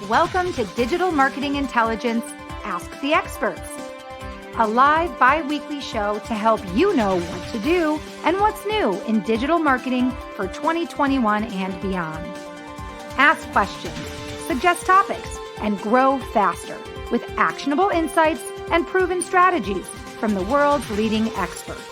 Welcome to Digital Marketing Intelligence Ask the Experts, a live bi-weekly show to help you know what to do and what's new in digital marketing for 2021 and beyond. Ask questions, suggest topics, and grow faster with actionable insights and proven strategies from the world's leading experts.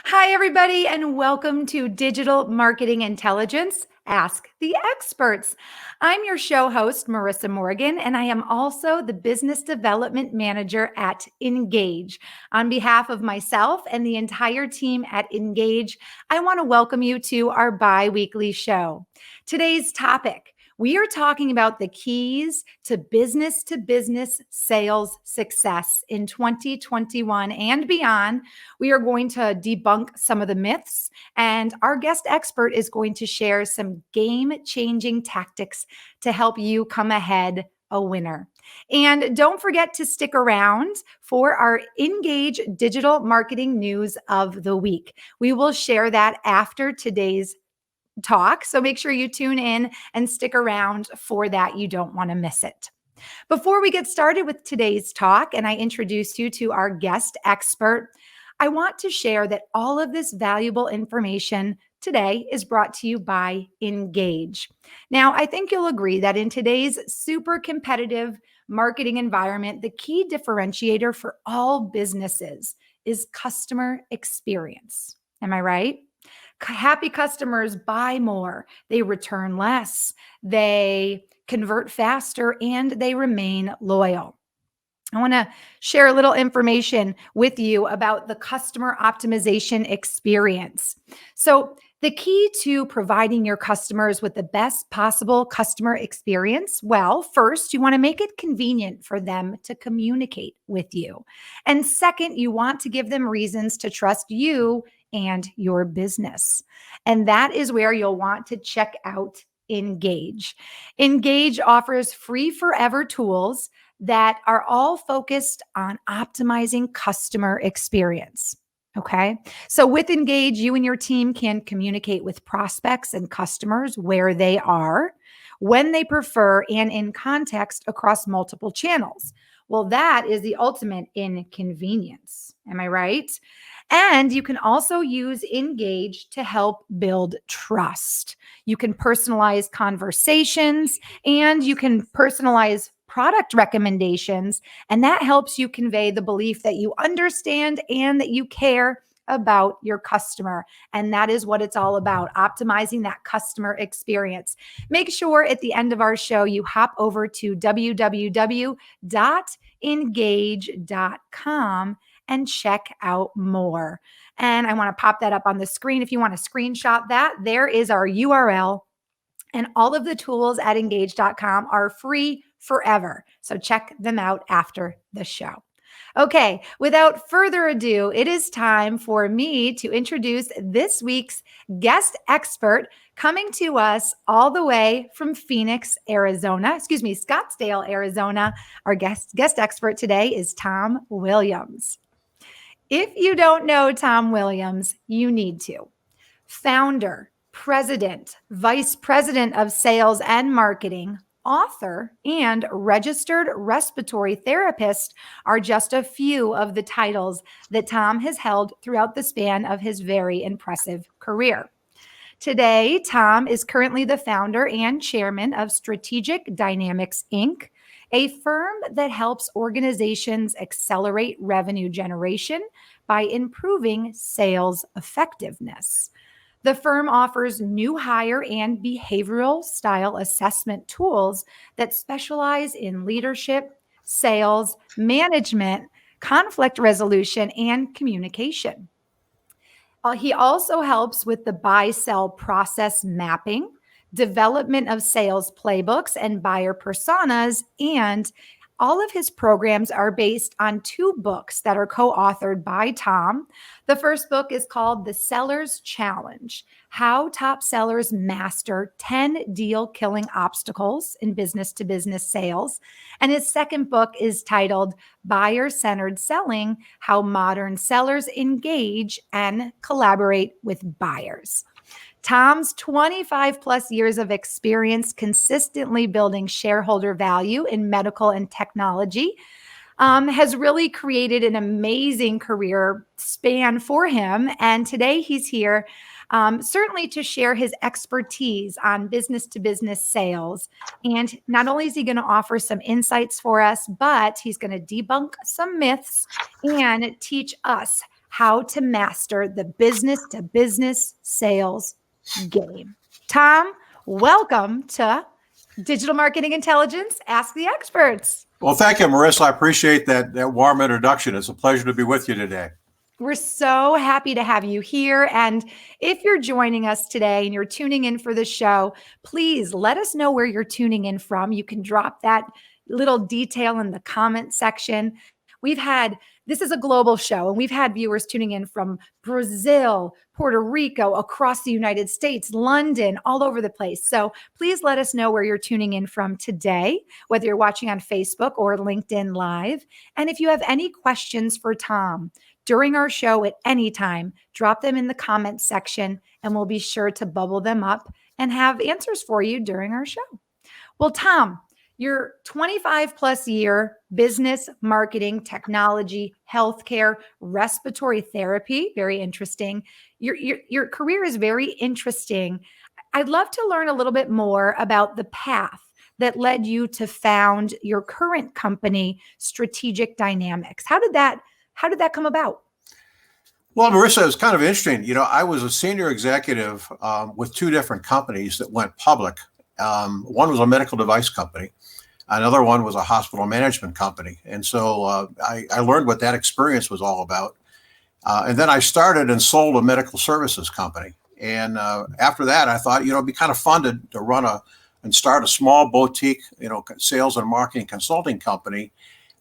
Hi, everybody, and welcome to Digital Marketing Intelligence Ask the Experts. I'm your show host, Marissa Morgan, and I am also the Business Development Manager at Engage. On behalf of myself and the entire team at Engage, I want to welcome you to our bi-weekly show. Today's topic: we are talking about the keys to business sales success in 2021 and beyond. We are going to debunk some of the myths, and our guest expert is going to share some game-changing tactics to help you come ahead a winner. And don't forget to stick around for our Engage Digital Marketing News of the Week. We will share that after today's talk. So make sure you tune in and stick around for that. You don't want to miss it. Before we get started with today's talk and I introduce you to our guest expert, I want to share that all of this valuable information today is brought to you by Engage. Now, I think you'll agree that in today's super competitive marketing environment, the key differentiator for all businesses is customer experience. Am I right? Happy customers buy more, they return less, they convert faster, and they remain loyal. I want to share a little information with you about the customer optimization experience. So, the key to providing your customers with the best possible customer experience, well, first, you want to make it convenient for them to communicate with you. And second, you want to give them reasons to trust you and your business. And that is where you'll want to check out Engage. Engage offers free forever tools that are all focused on optimizing customer experience. Okay. So with Engage, you and your team can communicate with prospects and customers where they are, when they prefer, and in context across multiple channels. Well, that is the ultimate in convenience. Am I right? And you can also use Engage to help build trust. You can personalize conversations and you can personalize product recommendations, and that helps you convey the belief that you understand and that you care about your customer. And that is what it's all about, optimizing that customer experience. Make sure at the end of our show, you hop over to www.engage.com and check out more. And I want to pop that up on the screen. If you want to screenshot that, there is our URL. And all of the tools at engage.com are free forever. So check them out after the show. Okay, without further ado, it is time for me to introduce this week's guest expert coming to us all the way from Scottsdale, Arizona. Our guest expert today is Tom Williams. If you don't know Tom Williams, you need to. Founder, president, vice president of sales and marketing, author, and registered respiratory therapist are just a few of the titles that Tom has held throughout the span of his very impressive career. Today, Tom is currently the founder and chairman of Strategic Dynamics, Inc., a firm that helps organizations accelerate revenue generation by improving sales effectiveness. The firm offers new hire and behavioral style assessment tools that specialize in leadership, sales, management, conflict resolution, and communication. He also helps with the buy-sell process mapping, development of sales playbooks and buyer personas, and All of his programs are based on two books that are co-authored by Tom. The first book is called The Seller's Challenge: How Top Sellers Master 10 Deal-Killing Obstacles in Business-to-Business Sales. And his second book is titled Buyer-Centered Selling: How Modern Sellers Engage and Collaborate with Buyers. Tom's 25 plus years of experience consistently building shareholder value in medical and technology has really created an amazing career span for him. And today he's here certainly to share his expertise on business to business sales. And not only is he going to offer some insights for us, but he's going to debunk some myths and teach us how to master the business to business sales game. Tom, welcome to Digital Marketing Intelligence, Ask the Experts. Well, thank you, Marissa. I appreciate that warm introduction. It's a pleasure to be with you today. We're so happy to have you here. And if you're joining us today and you're tuning in for the show, please let us know where you're tuning in from. You can drop that little detail in the comment section. This is a global show, and we've had viewers tuning in from Brazil, Puerto Rico, across the United States, London, all over the place. So please let us know where you're tuning in from today, whether you're watching on Facebook or LinkedIn Live. And if you have any questions for Tom during our show at any time, drop them in the comments section, and we'll be sure to bubble them up and have answers for you during our show. Well, Tom, your 25 plus year business, marketing, technology, healthcare, respiratory therapy, very interesting. Your career is very interesting. I'd love to learn a little bit more about the path that led you to found your current company, Strategic Dynamics. How did that come about? Well, Marissa, it was kind of interesting. I was a senior executive with two different companies that went public. One was a medical device company. Another one was a hospital management company. And so I learned what that experience was all about. And then I started and sold a medical services company. And after that, I thought, it'd be kind of fun to run and start a small boutique, sales and marketing consulting company,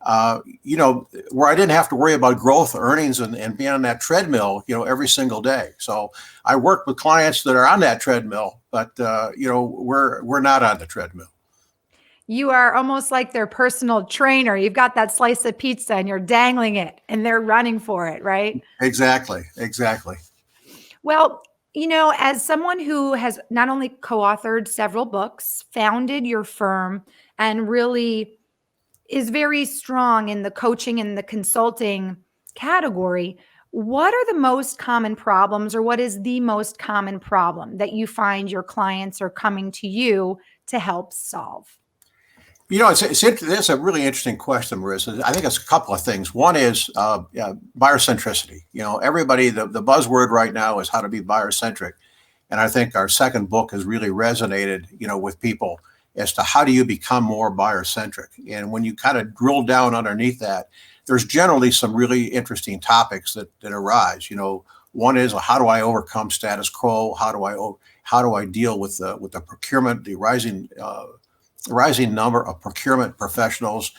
where I didn't have to worry about growth, earnings, and being on that treadmill, every single day. So I work with clients that are on that treadmill, but, we're not on the treadmill. You are almost like their personal trainer. You've got that slice of pizza and you're dangling it and they're running for it, right? Exactly. Well, as someone who has not only co-authored several books, founded your firm, and really is very strong in the coaching and the consulting category, what are the most common problems, or what is the most common problem that you find your clients are coming to you to help solve? It's a really interesting question, Marissa. I think it's a couple of things. One is buyer centricity. Everybody, the buzzword right now is how to be buyer centric. And I think our second book has really resonated, with people as to how do you become more buyer centric. And when you kind of drill down underneath that, there's generally some really interesting topics that arise. One is, how do I overcome status quo? How do I deal with the procurement, the rising number of procurement professionals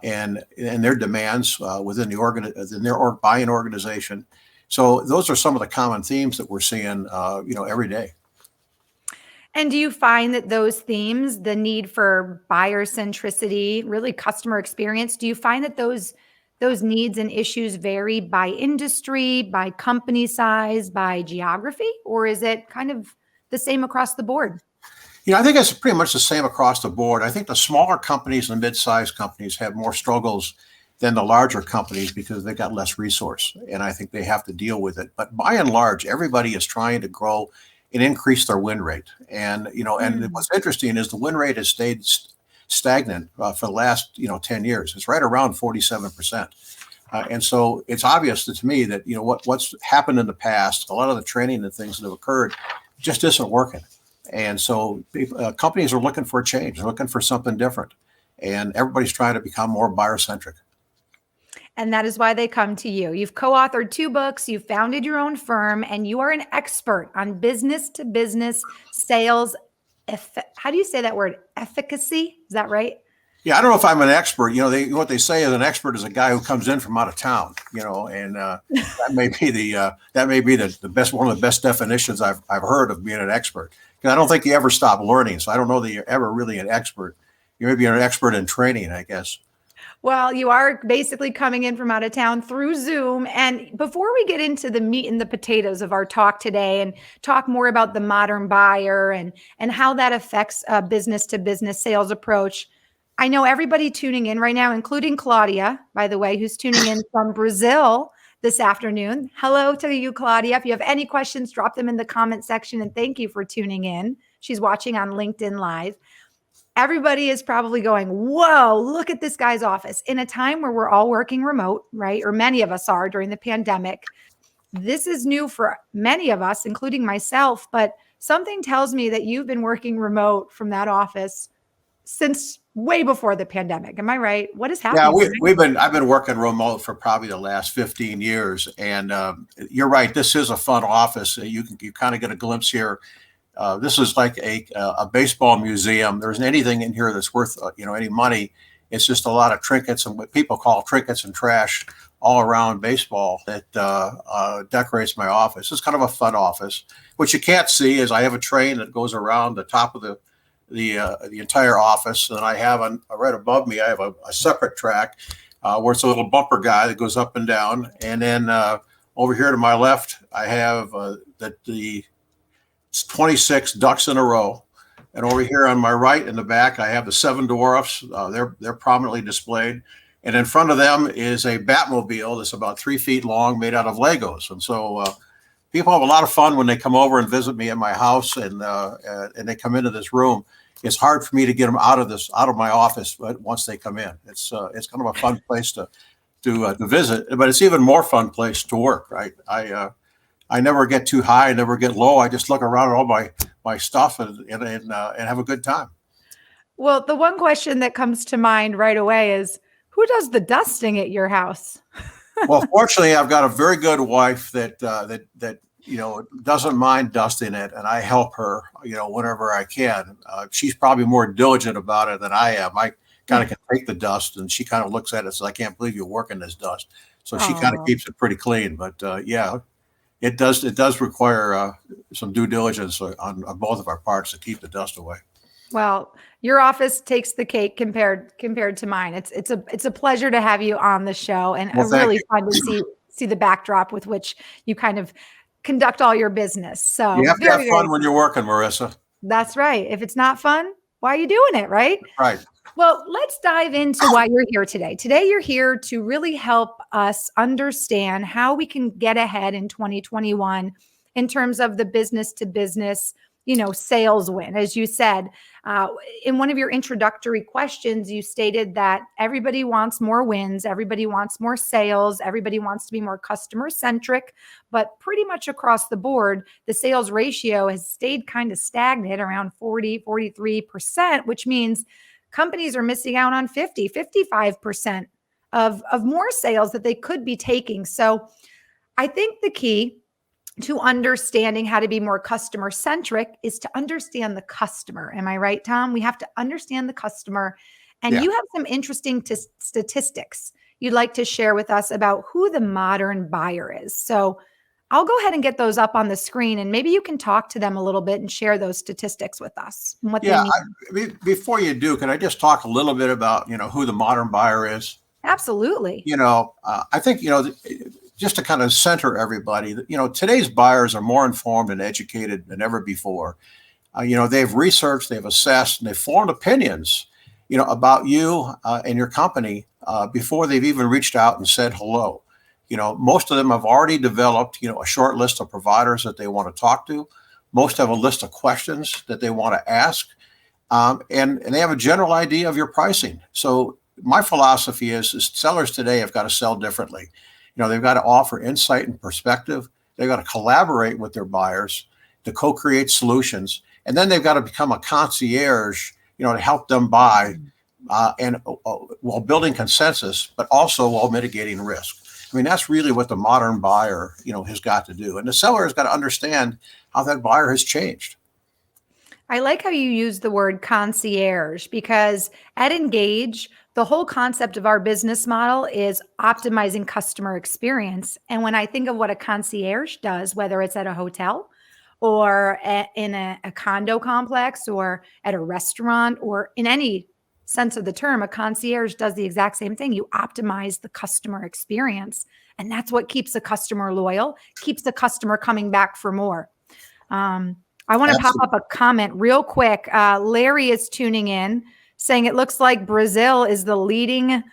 and their demands within their buying organization. So those are some of the common themes that we're seeing, every day. And do you find that those themes, the need for buyer centricity, really customer experience, do you find that those needs and issues vary by industry, by company size, by geography, or is it kind of the same across the board? I think it's pretty much the same across the board. I think the smaller companies and mid-sized companies have more struggles than the larger companies because they've got less resource, and I think they have to deal with it. But by and large, everybody is trying to grow and increase their win rate. And and what's interesting is the win rate has stayed stagnant for the last 10 years. It's right around 47%. And so it's obvious to me that what's happened in the past, a lot of the training and things that have occurred just isn't working. And so companies are looking for a change. They're looking for something different. And everybody's trying to become more buyer-centric. And that is why they come to you. You've co-authored 2 books, you've founded your own firm, and you are an expert on business-to-business sales. How do you say that word? Efficacy? Is that right? Yeah, I don't know if I'm an expert. What they say is an expert is a guy who comes in from out of town. And that may be the best one of the best definitions I've heard of being an expert. Because I don't think you ever stop learning. So I don't know that you're ever really an expert. You may be an expert in training, I guess. Well, you are basically coming in from out of town through Zoom. And before we get into the meat and the potatoes of our talk today and talk more about the modern buyer and how that affects a business to business sales approach, I know everybody tuning in right now, including Claudia, by the way, who's tuning in from Brazil this afternoon. Hello to you, Claudia. If you have any questions, drop them in the comment section. And thank you for tuning in. She's watching on LinkedIn Live. Everybody is probably going, whoa, look at this guy's office. In a time where we're all working remote, right? Or many of us are during the pandemic. This is new for many of us, including myself. But something tells me that you've been working remote from that office since way before the pandemic. Am I right? What is Yeah, happening? I've been working remote for probably the last 15 years, and you're right. This is a fun office. You kind of get a glimpse here. This is like a baseball museum. There isn't anything in here that's worth any money. It's just a lot of trinkets and what people call trinkets and trash all around baseball that decorates my office. It's kind of a fun office. What you can't see is I have a train that goes around the top of the entire office, and I have right above me. I have a separate track where it's a little bumper guy that goes up and down, and then over here to my left, I have the 26 ducks in a row. And over here on my right in the back, I have the seven dwarfs. They're prominently displayed. And in front of them is a Batmobile that's about 3 feet long, made out of Legos. And so people have a lot of fun when they come over and visit me at my house, and they come into this room. It's hard for me to get them out of my office, but once they come in, it's kind of a fun place to visit. But it's even more fun place to work, right? I never get too high, I never get low. I just look around at all my stuff and have a good time. Well, the one question that comes to mind right away is, who does the dusting at your house? Well, fortunately, I've got a very good wife that doesn't mind dusting it, and I help her whenever I can. She's probably more diligent about it than I am. I kind of can take the dust, and she kind of looks at it and says, "I can't believe you're working this dust." So she kind of keeps it pretty clean. But yeah. It does require some due diligence on both of our parts to keep the dust away. Well, your office takes the cake compared to mine. It's a pleasure to have you on the show, and really fun to see the backdrop with which you kind of conduct all your business. So you have to have fun when you're working, Marissa. That's right. If it's not fun, why are you doing it, right? Right. Well, let's dive into why you're here today. Today, you're here to really help us understand how we can get ahead in 2021 in terms of the business to business, sales win. As you said, in one of your introductory questions, you stated that everybody wants more wins, everybody wants more sales, everybody wants to be more customer centric, but pretty much across the board, the sales ratio has stayed kind of stagnant around 43%, which means companies are missing out on 55% of more sales that they could be taking. So I think the key to understanding how to be more customer centric is to understand the customer. Am I right, Tom? We have to understand the customer. And you have some interesting statistics you'd like to share with us about who the modern buyer is. So I'll go ahead and get those up on the screen, and maybe you can talk to them a little bit and share those statistics with us and what they mean. Before you do, can I just talk a little bit about, who the modern buyer is? Absolutely. I think, just to kind of center everybody, today's buyers are more informed and educated than ever before. They've researched, they've assessed, and they've formed opinions, about you and your company before they've even reached out and said hello. Most of them have already developed, a short list of providers that they want to talk to. Most have a list of questions that they want to ask, and they have a general idea of your pricing. So my philosophy is sellers today have got to sell differently. They've got to offer insight and perspective. They've got to collaborate with their buyers to co-create solutions. And then they've got to become a concierge, to help them buy and while building consensus, but also while mitigating risk. I mean, that's really what the modern buyer, has got to do. And the seller has got to understand how that buyer has changed. I like how you use the word concierge because at Engage, the whole concept of our business model is optimizing customer experience. And when I think of what a concierge does, whether it's at a hotel or in a condo complex or at a restaurant or in any sense of the term, a concierge does the exact same thing. You optimize the customer experience. And that's what keeps the customer loyal, keeps the customer coming back for more. Um, I want to pop up a comment real quick. Larry is tuning in saying it looks like Brazil is the leading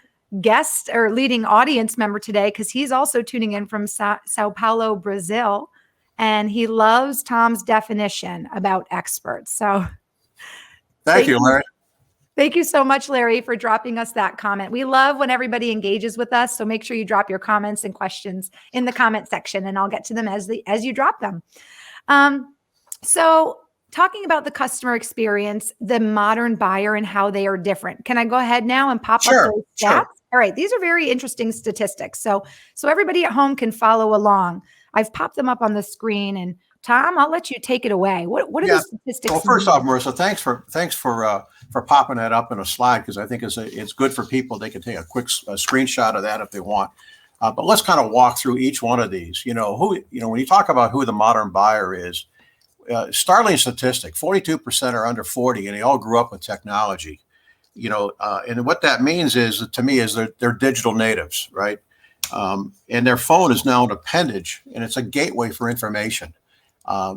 guest or leading audience member today because he's also tuning in from Sao Paulo, Brazil. And he loves Tom's definition about experts. So Thank you, Larry. thank you so much, Larry, for dropping us that comment. We love when everybody engages with us. So make sure you drop your comments and questions in the comment section, and I'll get to them as you drop them. So talking about the customer experience, the modern buyer and how they are different. Can I go ahead now and pop up those stats? Sure. All right. These are very interesting statistics. So everybody at home can follow along. I've popped them up on the screen, and Tom, I'll let you take it away. What are the statistics? Well, first off, Marissa, thanks for popping that up in a slide, because I think it's good for people. They can take a quick screenshot of that if they want. But let's kind of walk through each one of these. When you talk about who the modern buyer is, startling statistic: 42% are under 40, and they all grew up with technology. And what that means is, to me, is they're digital natives, right? And their phone is now an appendage, and it's a gateway for information.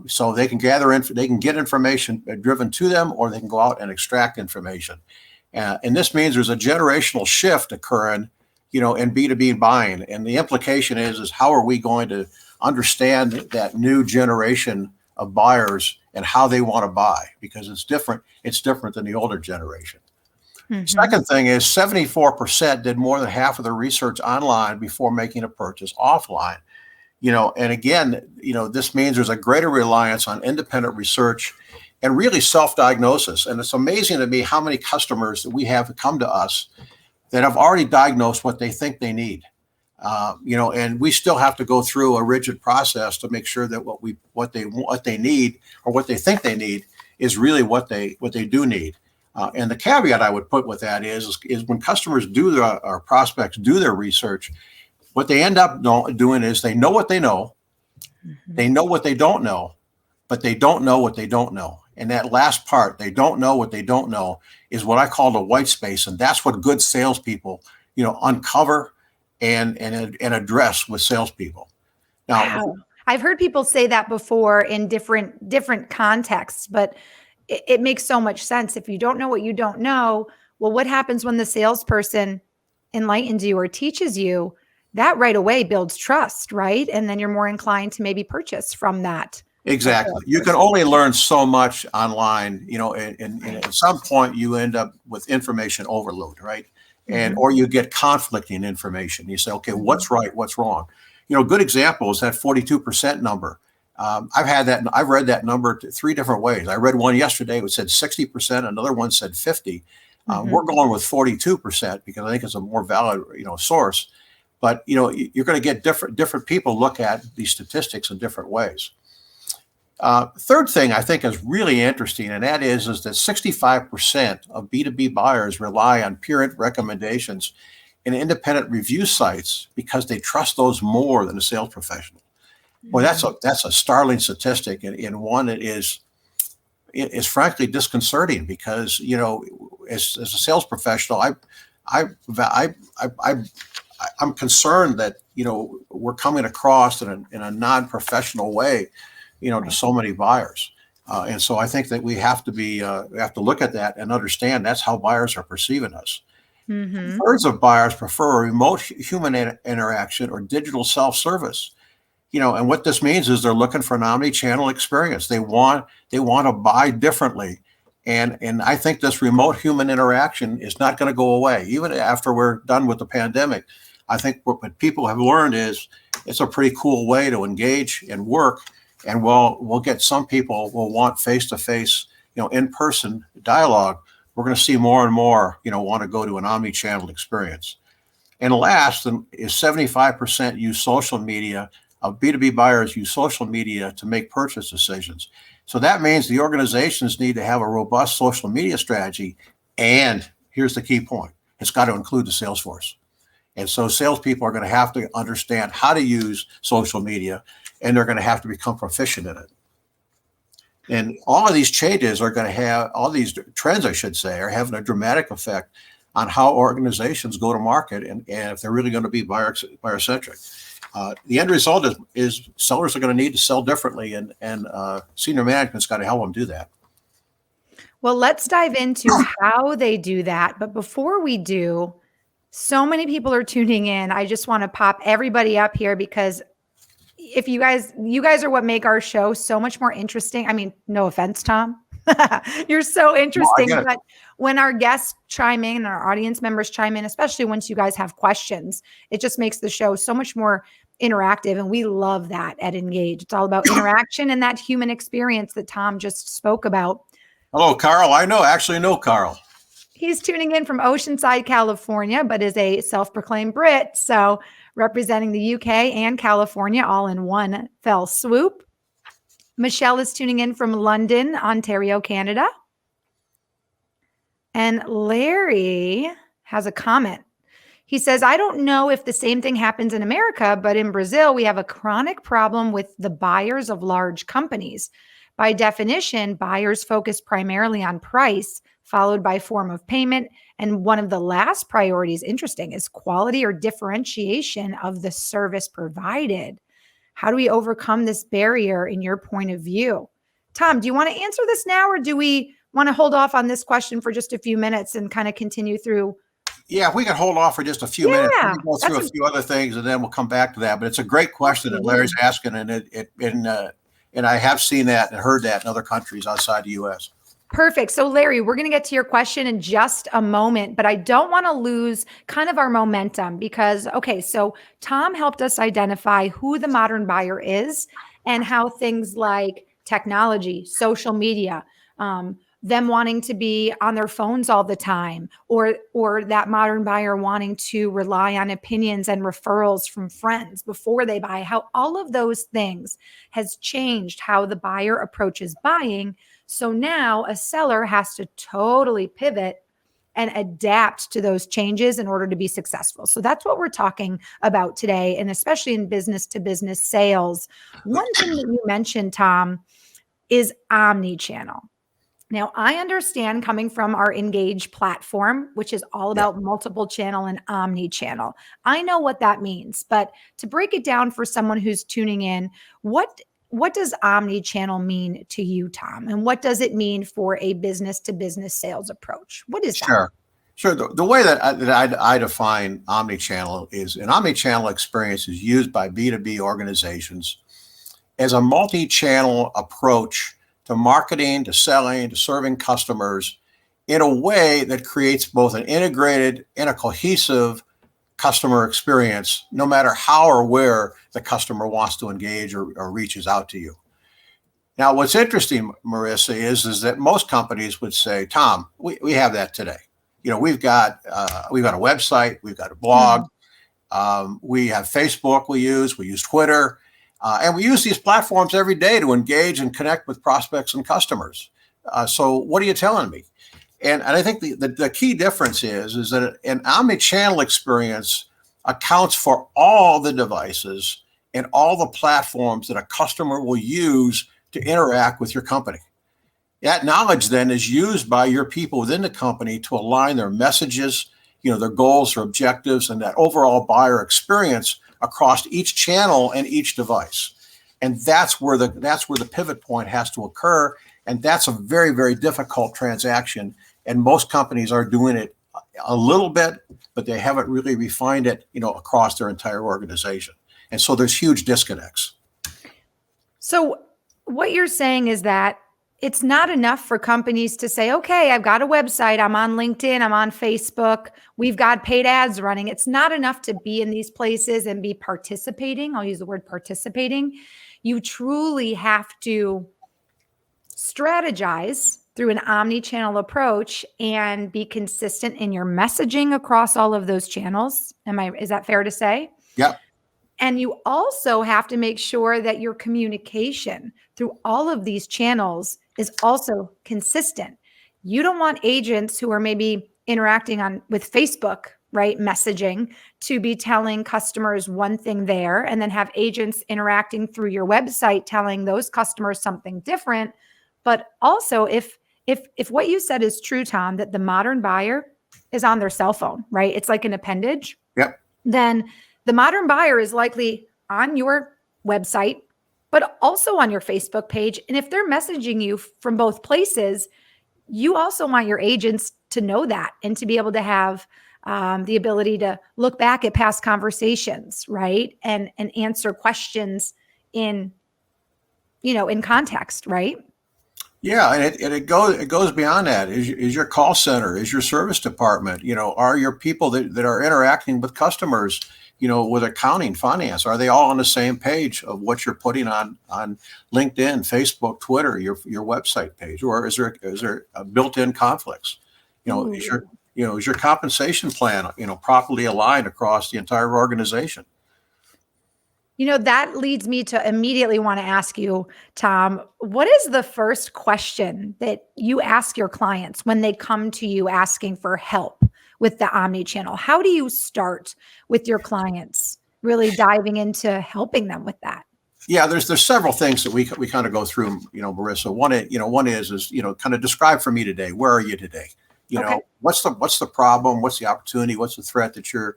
So they can they can get information driven to them, or they can go out and extract information. And this means there's a generational shift occurring, in B2B buying. And the implication is how are we going to understand that new generation of buyers and how they want to buy? Because it's different. It's different than the older generation. Mm-hmm. Second thing is 74% did more than half of their research online before making a purchase offline. And again, this means there's a greater reliance on independent research and really self-diagnosis. And it's amazing to me how many customers that we have come to us that have already diagnosed what they think they need. And we still have to go through a rigid process to make sure that what they need or what they think they need is really what they do need. And the caveat I would put with that is when customers or prospects do their research, what they end up doing is they know what they know, mm-hmm. They know what they don't know, but they don't know what they don't know. And that last part, they don't know what they don't know, is what I call the white space. And that's what good salespeople, uncover and address with salespeople. Now, wow. I've heard people say that before in different contexts, but it makes so much sense. If you don't know what you don't know, well, what happens when the salesperson enlightens you or teaches you? That right away builds trust, right? And then you're more inclined to maybe purchase from that. Exactly. You can only learn so much online, and at some point you end up with information overload, right? And or you get conflicting information. You say, okay, what's right? What's wrong? Good example is that 42% number. I've read that number three different ways. I read one yesterday which said 60%, another one said 50. We're going with 42% because I think it's a more valid, source. But you're going to get different people look at these statistics in different ways. Third thing I think is really interesting, and that is that 65% of B2B buyers rely on peer recommendations and independent review sites because they trust those more than a sales professional. Well, that's a startling statistic, and one that is frankly disconcerting because as a sales professional, I'm concerned that we're coming across in a non-professional way, to so many buyers, and so I think that we have to look at that and understand that's how buyers are perceiving us. Mm-hmm. Thirds of buyers prefer a remote human interaction or digital self-service. And what this means is they're looking for an omni-channel experience. They want to buy differently. And I think this remote human interaction is not going to go away. Even after we're done with the pandemic, I think what people have learned is it's a pretty cool way to engage and work. And we'll get some people will want face-to-face, in-person dialogue. We're going to see more and more, want to go to an omni-channel experience. And last is 75% use social media. B2B buyers use social media to make purchase decisions. So that means the organizations need to have a robust social media strategy. And here's the key point. It's got to include the sales force. And so salespeople are going to have to understand how to use social media, and they're going to have to become proficient in it. And all of these changes are going to have, all these trends, I should say, are having a dramatic effect on how organizations go to market and if they're really going to be buyer-centric. The end result is sellers are going to need to sell differently, and senior management's got to help them do that. Well, let's dive into how they do that. But before we do, so many people are tuning in. I just want to pop everybody up here because if you guys are what make our show so much more interesting. I mean, no offense, Tom. You're so interesting. Well, but when our guests chime in and our audience members chime in, especially once you guys have questions, it just makes the show so much more interactive. And we love that at Engage. It's all about interaction and that human experience that Tom just spoke about. Hello, Carl. I actually know Carl. He's tuning in from Oceanside, California, but is a self-proclaimed Brit. So representing the UK and California all in one fell swoop. Michelle is tuning in from London, Ontario, Canada. And Larry has a comment. He says, I don't know if the same thing happens in America, but in Brazil, we have a chronic problem with the buyers of large companies. By definition, buyers focus primarily on price, followed by form of payment. And one of the last priorities, interesting, is quality or differentiation of the service provided. How do we overcome this barrier in your point of view? Tom, do you want to answer this now, or do we want to hold off on this question for just a few minutes and kind of continue through? Yeah, if we can hold off for just a few minutes, we can go through a few other things, and then we'll come back to that. But it's a great question that Larry's asking, and I have seen that and heard that in other countries outside the U.S. Perfect. So Larry, we're going to get to your question in just a moment, but I don't want to lose kind of our momentum because, okay, so Tom helped us identify who the modern buyer is and how things like technology, social media, them wanting to be on their phones all the time, or that modern buyer wanting to rely on opinions and referrals from friends before they buy, how all of those things has changed how the buyer approaches buying. So now a seller has to totally pivot and adapt to those changes in order to be successful. So that's what we're talking about today, and especially in business to business sales. One thing that you mentioned, Tom, is omni-channel. Now, I understand coming from our Engage platform, which is all about multiple channel and omni-channel. I know what that means, but to break it down for someone who's tuning in, what does omni-channel mean to you, Tom? And what does it mean for a business-to-business sales approach? What is that? Sure. The way that I define omni-channel is an omni-channel experience is used by B2B organizations as a multi-channel approach to marketing, to selling, to serving customers in a way that creates both an integrated and a cohesive customer experience, no matter how or where the customer wants to engage or reaches out to you. Now, what's interesting, Marissa, is that most companies would say, Tom, we have that today. You know, we've got a website, we've got a blog, we have Facebook we use Twitter, and we use these platforms every day to engage and connect with prospects and customers. So what are you telling me? And I think the key difference is that an omni-channel experience accounts for all the devices and all the platforms that a customer will use to interact with your company. That knowledge then is used by your people within the company to align their messages, their goals, their objectives, and that overall buyer experience across each channel and each device. And that's where the pivot point has to occur. And that's a very, very difficult transaction. And most companies are doing it a little bit, but they haven't really refined it, across their entire organization. And so there's huge disconnects. So what you're saying is that it's not enough for companies to say, okay, I've got a website, I'm on LinkedIn, I'm on Facebook, we've got paid ads running. It's not enough to be in these places and be participating. I'll use the word participating. You truly have to strategize through an omni-channel approach and be consistent in your messaging across all of those channels. Is that fair to say? Yeah. And you also have to make sure that your communication through all of these channels is also consistent. You don't want agents who are maybe interacting on with Facebook, right, messaging, to be telling customers one thing there, and then have agents interacting through your website telling those customers something different. But also, if what you said is true, Tom, that the modern buyer is on their cell phone, right? It's like an appendage. Yep. Then the modern buyer is likely on your website, but also on your Facebook page. And if they're messaging you from both places, you also want your agents to know that and to be able to have the ability to look back at past conversations, right? And answer questions in, in context, right? Yeah, and it goes beyond that. Is your call center, is your service department, are your people that are interacting with customers, with accounting, finance, are they all on the same page of what you're putting on LinkedIn, Facebook, Twitter, your website page, or is there built-in conflicts? Is your compensation plan, properly aligned across the entire organization? That leads me to immediately want to ask you, Tom, what is the first question that you ask your clients when they come to you asking for help with the omni-channel? How do you start with your clients, really diving into helping them with that? Yeah, there's several things that we kind of go through, Marissa. One is kind of describe for me today. Where are you today? Okay. What's the problem? What's the opportunity? What's the threat that you're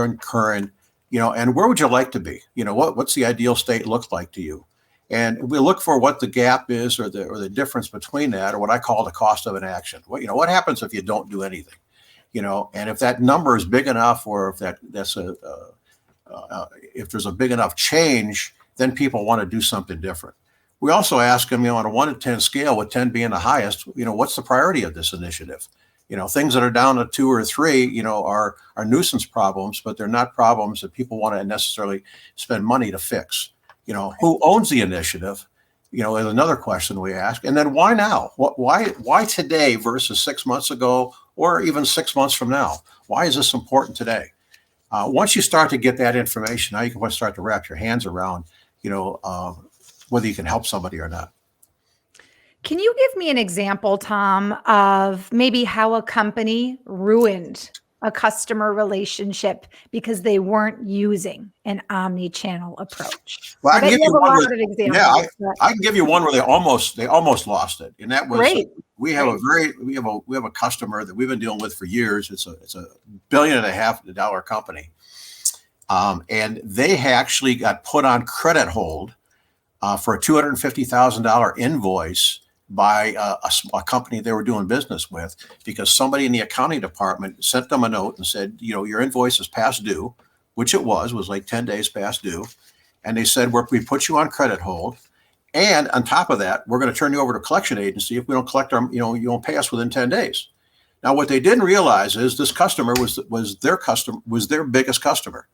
incurring? And where would you like to be? What's the ideal state look like to you? And we look for what the gap is, or the difference between that, or what I call the cost of inaction. What happens if you don't do anything? And if that number is big enough, or if if there's a big enough change, then people want to do something different. We also ask them, on a 1 to 10 scale, with 10 being the highest, what's the priority of this initiative? Things that are down to 2 or 3, are nuisance problems, but they're not problems that people want to necessarily spend money to fix. Who owns the initiative? Is another question we ask. And then why now? Why today versus 6 months ago, or even 6 months from now? Why is this important today? Once you start to get that information, now you can start to wrap your hands around, whether you can help somebody or not. Can you give me an example, Tom, of maybe how a company ruined a customer relationship because they weren't using an omni-channel approach? Well, I bet you have a lot of examples. I can give you one where they almost lost it, and that was Great. we have a customer that we've been dealing with for years. It's a $1.5 billion company, and they actually got put on credit hold for a $250,000 invoice by a company they were doing business with, because somebody in the accounting department sent them a note and said, your invoice is past due, which it was like 10 days past due. And they said, we put you on credit hold. And on top of that, we're going to turn you over to a collection agency if we don't collect our, you won't pay us within 10 days. Now, what they didn't realize is this customer was their biggest customer.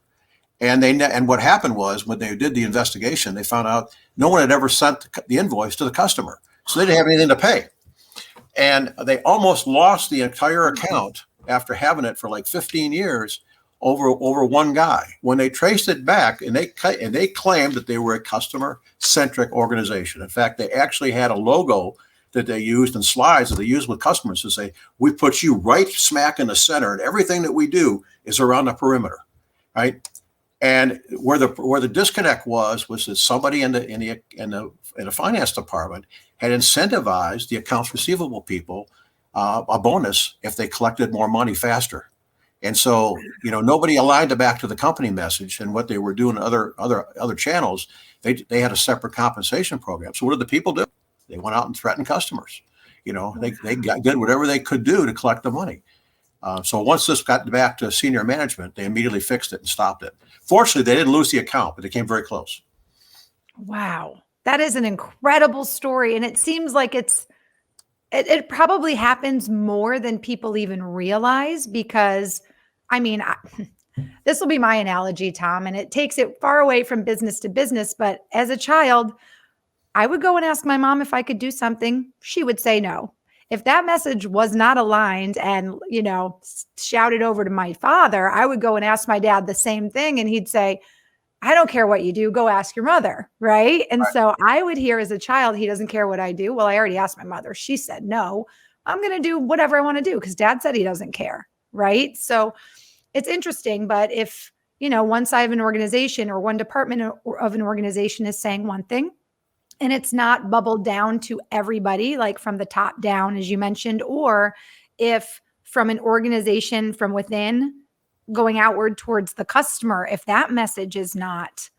And what happened was, when they did the investigation, they found out no one had ever sent the invoice to the customer. So they didn't have anything to pay. And they almost lost the entire account after having it for like 15 years over one guy. When they traced it back, and they claimed that they were a customer-centric organization. In fact, they actually had a logo that they used and slides that they used with customers to say, we put you right smack in the center, and everything that we do is around the perimeter, right? And where the disconnect was that somebody in the finance department had incentivized the accounts receivable people a bonus if they collected more money faster. And so, nobody aligned it back to the company message and what they were doing in other channels. They had a separate compensation program. So what did the people do? They went out and threatened customers. They did whatever they could do to collect the money. So once this got back to senior management, they immediately fixed it and stopped it. Fortunately, they didn't lose the account, but they came very close. Wow. That is an incredible story. And it seems like it probably happens more than people even realize, because, this will be my analogy, Tom, and it takes it far away from business to business. But as a child, I would go and ask my mom if I could do something. She would say no. If that message was not aligned and, shouted over to my father, I would go and ask my dad the same thing. And he'd say, I don't care what you do, go ask your mother, right? And Right. so I would hear as a child, he doesn't care what I do. Well, I already asked my mother. She said no. I'm going to do whatever I want to do because dad said he doesn't care, right? So it's interesting, but if, one side of an organization or one department of an organization is saying one thing and it's not bubbled down to everybody, like from the top down, as you mentioned, or if from an organization from within going outward towards the customer, if that message is not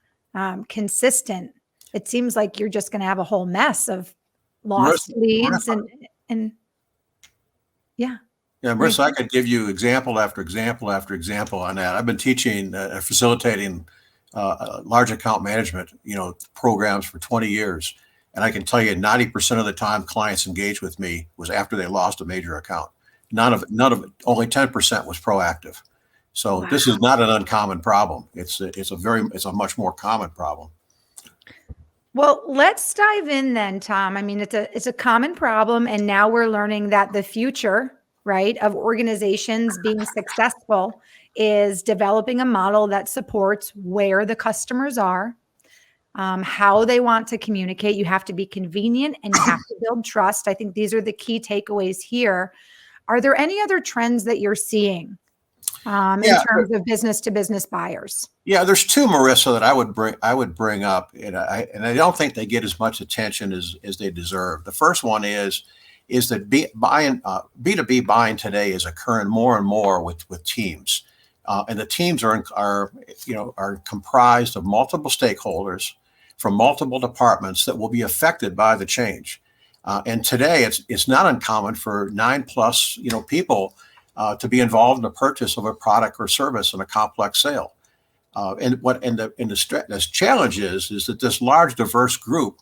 consistent, it seems like you're just going to have a whole mess of lost leads and yeah. Yeah, What do you Marissa, I think? could give you example after example after example on that. I've been teaching, facilitating large account management, programs for 20 years, and I can tell you, 90% of the time clients engaged with me was after they lost a major account. None of it. Only 10% was proactive. So Wow. this is not an uncommon problem. It's a much more common problem. Well, let's dive in then, Tom. I mean, it's a common problem, and now we're learning that the future, right, of organizations being successful is developing a model that supports where the customers are, how they want to communicate. You have to be convenient and you have to build trust. I think these are the key takeaways here. Are there any other trends that you're seeing in Yeah, terms of business to business buyers? yeah. There's two, Marissa, that I would bring up, and I don't think they get as much attention as they deserve. The first one is that B2B buying today is occurring more and more with teams, and the teams are comprised of multiple stakeholders from multiple departments that will be affected by the change. And today, it's not uncommon for 9+ people to be involved in the purchase of a product or service in a complex sale. The challenge is that this large diverse group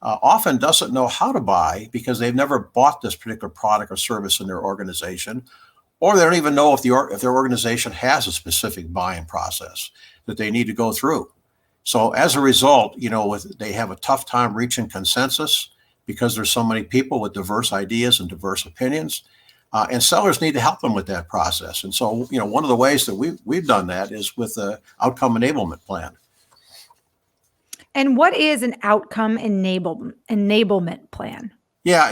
often doesn't know how to buy because they've never bought this particular product or service in their organization, or they don't even know if their organization has a specific buying process that they need to go through. So as a result, they have a tough time reaching consensus because there's so many people with diverse ideas and diverse opinions. And sellers need to help them with that process. And so, one of the ways that we've done that is with the outcome enablement plan. And what is an outcome enablement plan? Yeah,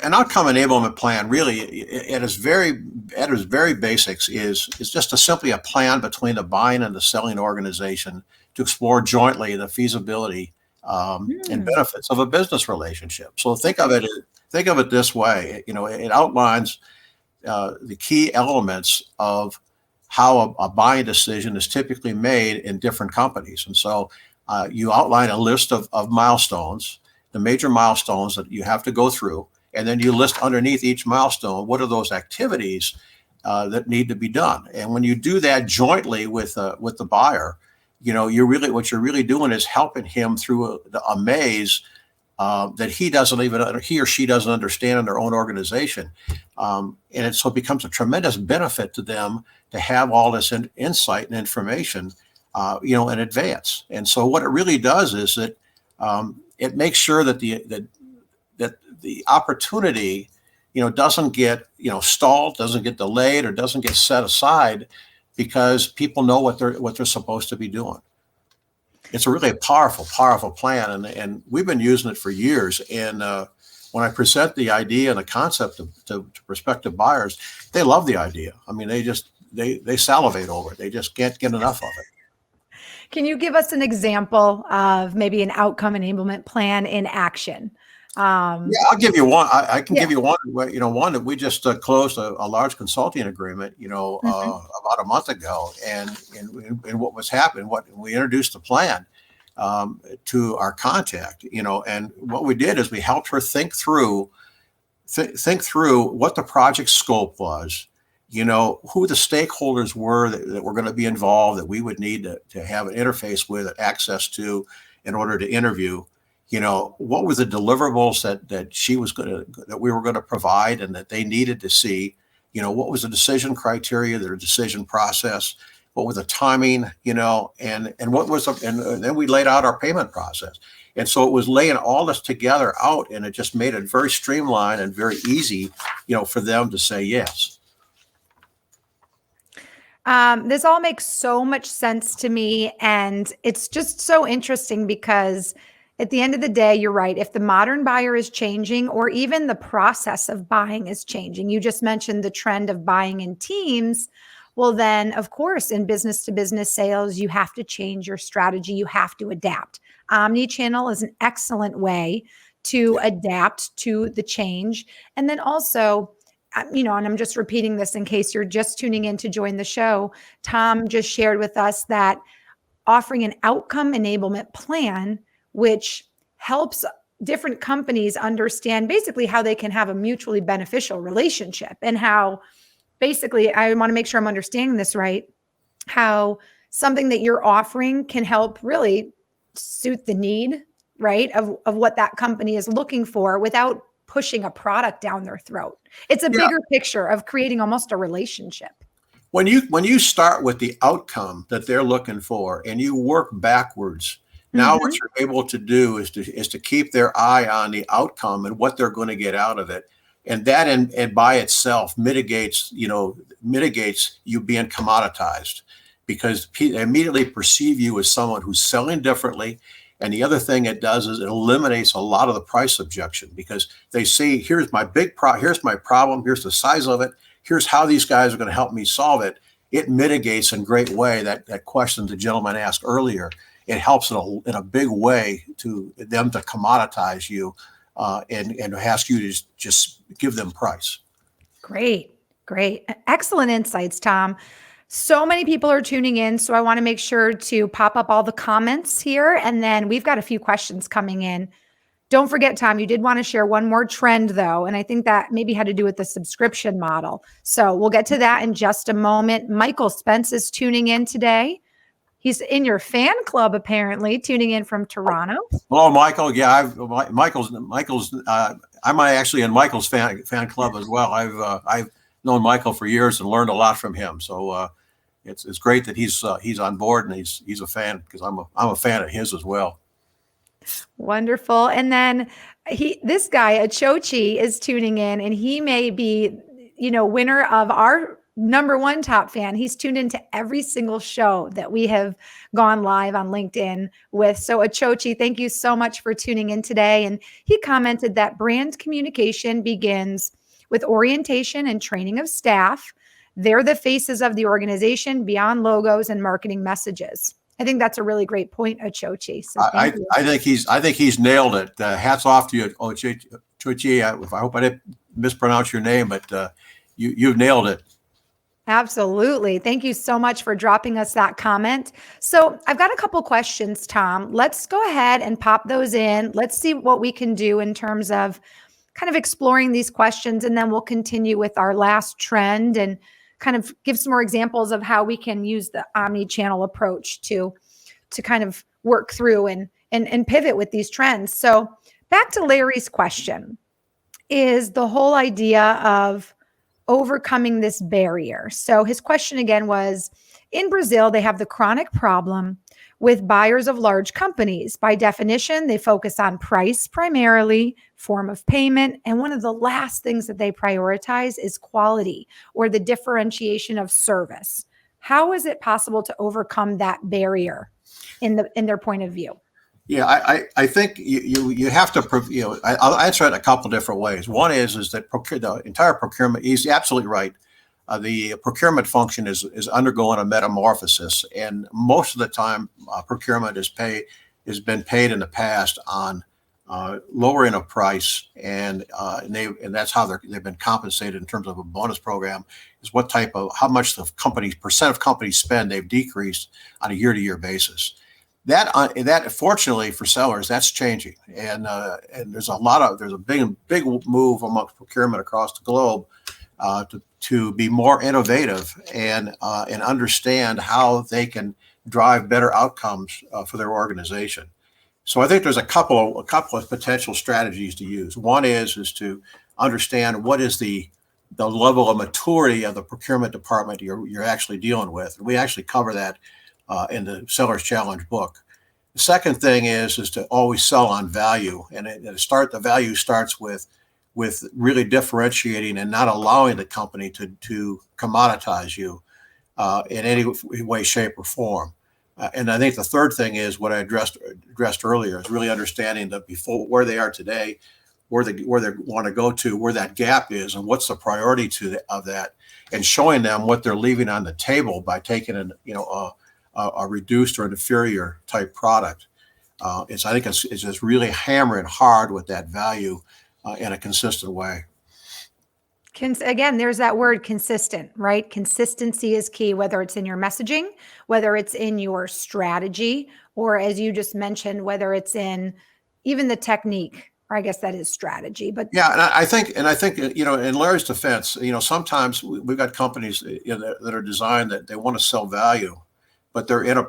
an outcome enablement plan really, at its very basics, is just simply a plan between the buying and the selling organization to explore jointly the feasibility and Hmm. benefits of a business relationship. So think of it this way. It outlines the key elements of how a buying decision is typically made in different companies. And so you outline a list of milestones, the major milestones that you have to go through, and then you list underneath each milestone what are those activities that need to be done. And when you do that jointly with the buyer, what you're really doing is helping him through a maze that he or she doesn't understand in their own organization, so it becomes a tremendous benefit to them to have all this insight and information, in advance. And so what it really does is that it makes sure that the opportunity, doesn't get stalled, doesn't get delayed, or doesn't get set aside because people know what they're supposed to be doing. It's a really powerful, powerful plan, and we've been using it for years. And when I present the idea and the concept to prospective buyers, they love the idea. I mean, they salivate over it. They just can't get enough of it. Can you give us an example of maybe an outcome enablement plan in action? Yeah, I'll give you one. I can Yeah. give you one. One that we just closed a large consulting agreement, Mhm. about a month ago, and what was happening, what we introduced the plan to our contact, and what we did is we helped her think through what the project scope was, who the stakeholders were that were going to be involved, that we would need to have an interface with, access to, in order to interview. What were the deliverables that we were going to provide and that they needed to see. What was the decision criteria, their decision process, what was the timing, and then we laid out our payment process. And so it was laying all this together out, and it just made it very streamlined and very easy, for them to say yes. This all makes so much sense to me. And it's just so interesting because at the end of the day, you're right. If the modern buyer is changing, or even the process of buying is changing, you just mentioned the trend of buying in teams. Well, then, of course, in business to business sales, you have to change your strategy. You have to adapt. Omni-channel is an excellent way to adapt to the change. And then also, and I'm just repeating this in case you're just tuning in to join the show. Tom just shared with us that offering an outcome enablement plan, which helps different companies understand basically how they can have a mutually beneficial relationship, and how basically, I want to make sure I'm understanding this right, how something that you're offering can help really suit the need, right, of what that company is looking for without pushing a product down their throat. It's a Yeah. bigger picture of creating almost a relationship. When you start with the outcome that they're looking for and you work backwards, now what Mhm. you're able to do is to keep their eye on the outcome and what they're going to get out of it. And that and by itself mitigates you being commoditized, because they immediately perceive you as someone who's selling differently. And the other thing it does is it eliminates a lot of the price objection, because they see, here's my here's my problem, here's the size of it, here's how these guys are going to help me solve it. It mitigates in a great way that question the gentleman asked earlier. It helps in a big way to them to commoditize you, and ask you to just give them price. Great, great. Excellent insights, Tom. So many people are tuning in, so I want to make sure to pop up all the comments here, and then we've got a few questions coming in. Don't forget, Tom, you did want to share one more trend, though, and I think that maybe had to do with the subscription model. So we'll get to that in just a moment. Michael Spence is tuning in today. He's in your fan club, apparently, tuning in from Toronto. Hello, Michael. Yeah, Michael's. I'm actually in Michael's fan club as well. I've known Michael for years and learned a lot from him. So it's great that he's on board and he's a fan, because I'm a fan of his as well. Wonderful. And then this guy, Achochi, is tuning in, and he may be, winner of our number one top fan. He's tuned into every single show that we have gone live on LinkedIn with. So Achochi, thank you so much for tuning in today. And he commented that brand communication begins with orientation and training of staff. They're the faces of the organization beyond logos and marketing messages. I think that's a really great point, Achochi. So thank you. I think he's nailed it. Hats off to you, Chochi. I hope I didn't mispronounce your name, but you've nailed it. Absolutely. Thank you so much for dropping us that comment. So I've got a couple questions, Tom. Let's go ahead and pop those in. Let's see what we can do in terms of kind of exploring these questions, and then we'll continue with our last trend and kind of give some more examples of how we can use the omni-channel approach to kind of work through and pivot with these trends. So back to Larry's question, is the whole idea of overcoming this barrier. So his question again was, in Brazil, they have the chronic problem with buyers of large companies. By definition, they focus on price primarily, form of payment, and one of the last things that they prioritize is quality or the differentiation of service. How is it possible to overcome that barrier in their point of view? Yeah, I think you have to, I'll answer it a couple different ways. One is that the entire procurement, he's absolutely right. The procurement function is undergoing a metamorphosis, and most of the time, procurement has been paid in the past on lowering a price, and that's how they've been compensated in terms of a bonus program. Is how much the percent of companies spend they've decreased on a year-to-year basis. That fortunately for sellers, that's changing, and there's a big move amongst procurement across the globe to be more innovative and understand how they can drive better outcomes for their organization. So I think there's a couple of potential strategies to use. One is to understand what is the level of maturity of the procurement department you're actually dealing with. And we actually cover that in the Seller's Challenge book. The second thing is to always sell on value, and the value starts with really differentiating and not allowing the company to commoditize you. in any way, shape, or form. And I think the third thing is what I addressed earlier is really understanding that before where they are today, where they want to go to, where that gap is, and what's the priority of that, and showing them what they're leaving on the table by taking a reduced or an inferior type product. I think it's just really hammering hard with that value in a consistent way. Again, there's that word consistent, right? Consistency is key, whether it's in your messaging, whether it's in your strategy, or as you just mentioned, whether it's in even the technique, or I guess that is strategy. But yeah, and I think, in Larry's defense, sometimes we've got companies that are designed that they want to sell value, but they're in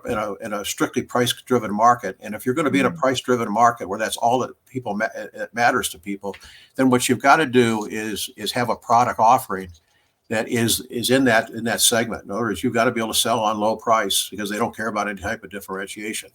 a strictly price-driven market. And if you're going to be in a price-driven market where that's all that it matters to people, then what you've got to do is have a product offering that is in that segment. In other words, you've got to be able to sell on low price because they don't care about any type of differentiation.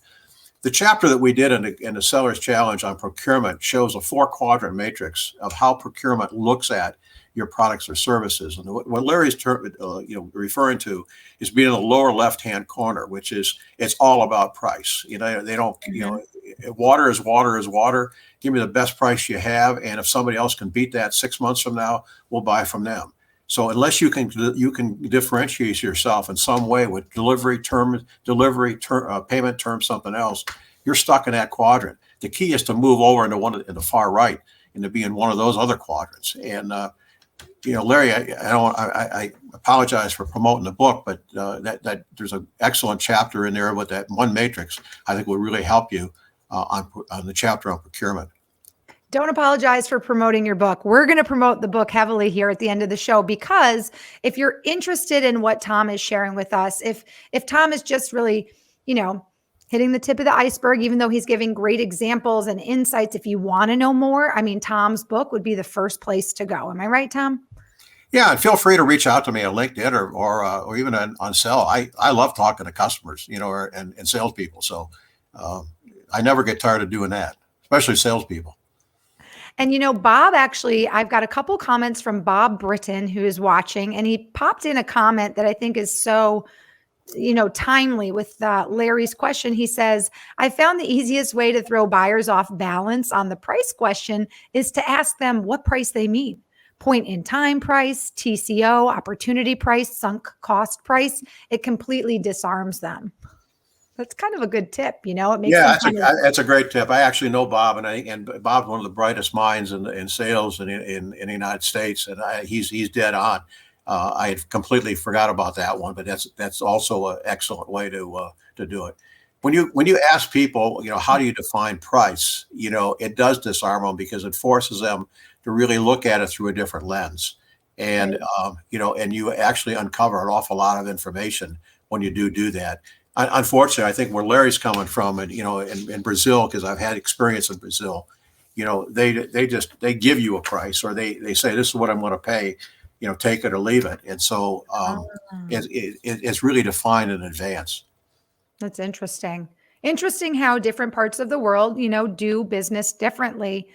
The chapter that we did in the Seller's Challenge on procurement shows a 4-quadrant matrix of how procurement looks at your products or services. And what Larry's referring to is being in the lower left-hand corner, which is it's all about price. They don't, water is water is water. Give me the best price you have, and if somebody else can beat that 6 months from now, we'll buy from them. So unless you can differentiate yourself in some way with delivery term, payment term, something else, you're stuck in that quadrant. The key is to move over into the far right and to be in one of those other quadrants. And Larry, I apologize for promoting the book, but that there's an excellent chapter in there with that one matrix. I think will really help you on the chapter on procurement. Don't apologize for promoting your book. We're going to promote the book heavily here at the end of the show, because if you're interested in what Tom is sharing with us, if Tom is just really, hitting the tip of the iceberg, even though he's giving great examples and insights, if you want to know more, Tom's book would be the first place to go. Am I right, Tom? Yeah, and feel free to reach out to me on LinkedIn or even on Sell. I love talking to customers, and salespeople. So I never get tired of doing that, especially salespeople. And Bob, actually, I've got a couple comments from Bob Britton, who is watching, and he popped in a comment that I think is so, timely with Larry's question. He says, I found the easiest way to throw buyers off balance on the price question is to ask them what price they mean. Point in time price, TCO, opportunity price, sunk cost price. It completely disarms them. That's kind of a good tip, It makes that's a great tip. I actually know Bob, and Bob's one of the brightest minds in sales in the United States, and he's dead on. I had completely forgot about that one, but that's also an excellent way to do it. When you ask people, how do you define price? It does disarm them because it forces them to really look at it through a different lens, and and you actually uncover an awful lot of information when you do that. Unfortunately, I think where Larry's coming from, and in Brazil, because I've had experience in Brazil, they give you a price, or they say this is what I'm going to pay, take it or leave it, and so it's really defined in advance. That's interesting. Interesting how different parts of the world, do business differently.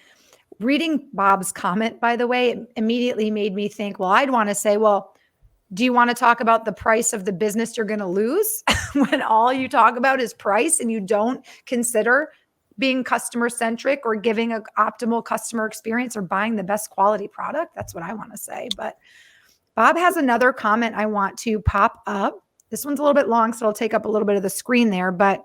Reading Bob's comment, by the way, it immediately made me think, well, I'd want to say, well, do you want to talk about the price of the business you're going to lose when all you talk about is price and you don't consider being customer centric or giving an optimal customer experience or buying the best quality product? That's what I want to say. But Bob has another comment I want to pop up. This one's a little bit long, so it'll take up a little bit of the screen there. But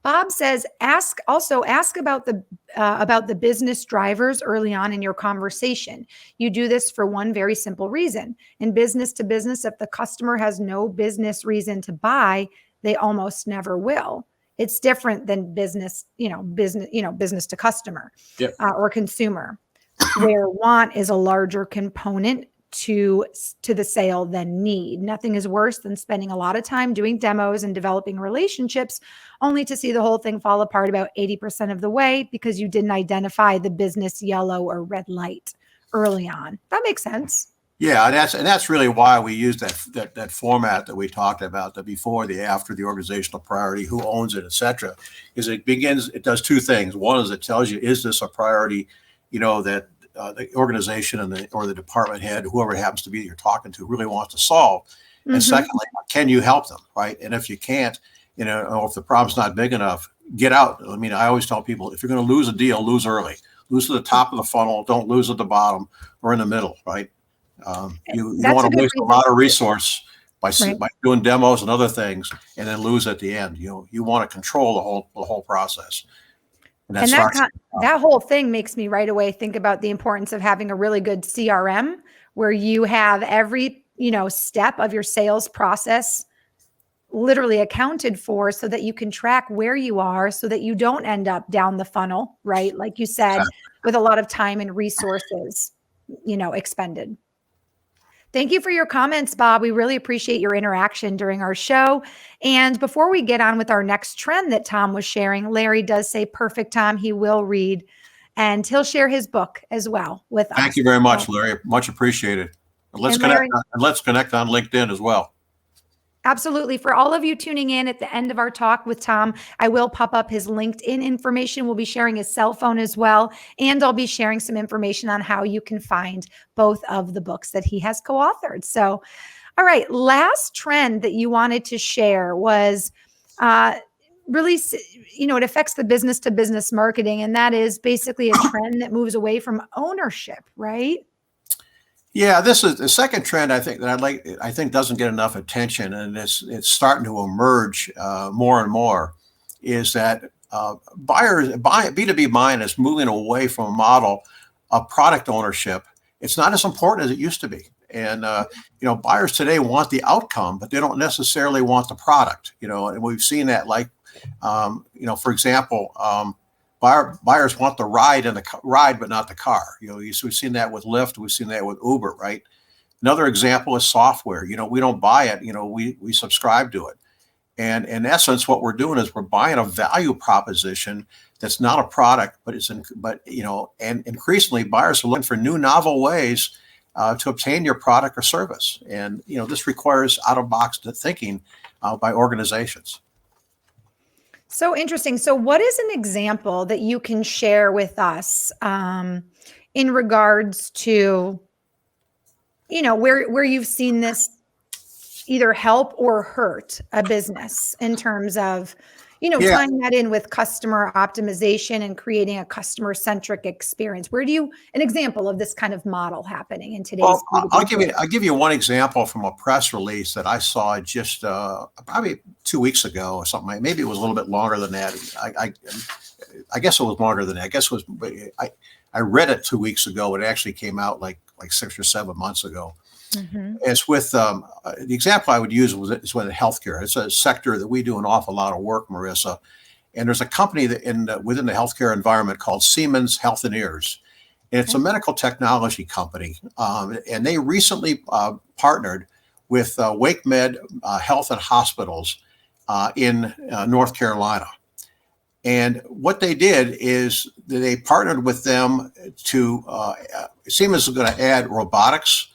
Bob says, ask about the business drivers early on in your conversation. You do this for one very simple reason. In business to business, if the customer has no business reason to buy, they almost never will. It's different than business to customer. Yep. Or consumer, where want is a larger component to the sale than need. Nothing is worse than spending a lot of time doing demos and developing relationships only to see the whole thing fall apart about 80% of the way because you didn't identify the business yellow or red light early on. That makes sense. Yeah, and that's really why we use that format that we talked about, the before, the after, the organizational priority, who owns it, et cetera. Is it does two things. One is it tells you, is this a priority, that the organization or the department head, whoever it happens to be that you're talking to, really wants to solve. And Mhm. secondly, can you help them, right? And if you can't, or if the problem's not big enough, get out. I mean, I always tell people, if you're going to lose a deal, lose early. Lose at the top of the funnel. Don't lose at the bottom or in the middle, right? You don't That's want a to good waste a reason. lot of resource Right. by doing demos and other things and then lose at the end. You want to control the whole process, and that And that starts con at the top. that whole thing makes me right away think about the importance of having a really good CRM where you have every, step of your sales process literally accounted for so that you can track where you are so that you don't end up down the funnel, right? Like you said, with a lot of time and resources, expended. Thank you for your comments, Bob. We really appreciate your interaction during our show. And before we get on with our next trend that Tom was sharing, Larry does say, perfect, Tom. He will read and he'll share his book as well with Thank us. you very So, much, Larry. Much appreciated. and Larry, Let's connect on LinkedIn as well. absolutely. For all of you tuning in at the end of our talk with Tom, I will pop up his LinkedIn information. We'll be sharing his cell phone as well. And I'll be sharing some information on how you can find both of the books that he has co authored. So, all right, last trend that you wanted to share was really, it affects the business to business marketing. And that is basically a trend that moves away from ownership, right? Yeah, this is the second trend I think that I think doesn't get enough attention, and it's starting to emerge more and more. Is that B2B buying is moving away from a model of product ownership. It's not as important as it used to be, and buyers today want the outcome, but they don't necessarily want the product. And we've seen that, like, for example. Buyers want the ride and ride, but not the car. We've seen that with Lyft. We've seen that with Uber, right? Another example is software. We don't buy it. We subscribe to it. And in essence, what we're doing is we're buying a value proposition that's not a product, and increasingly buyers are looking for new, novel ways to obtain your product or service. And this requires out of box thinking by organizations. So interesting. So, what is an example that you can share with us in regards to, where you've seen this either help or hurt a business in terms of, Yeah. tying that in with customer optimization and creating a customer-centric experience? An example of this kind of model happening in today's Well, B2B world? I'll give you one example from a press release that I saw just probably 2 weeks ago or something. Maybe it was a little bit longer than that. I guess it was longer than that. I guess it was. I read it 2 weeks ago. It actually came out like 6 or 7 months ago. Mhm. It's with the example I would use is with healthcare. It's a sector that we do an awful lot of work, Marissa. And there's a company within the healthcare environment called Siemens Healthineers. And it's a Okay. medical technology company. And they recently partnered with WakeMed Health and Hospitals in North Carolina. And what they did is they partnered with them to, Siemens is going to add robotics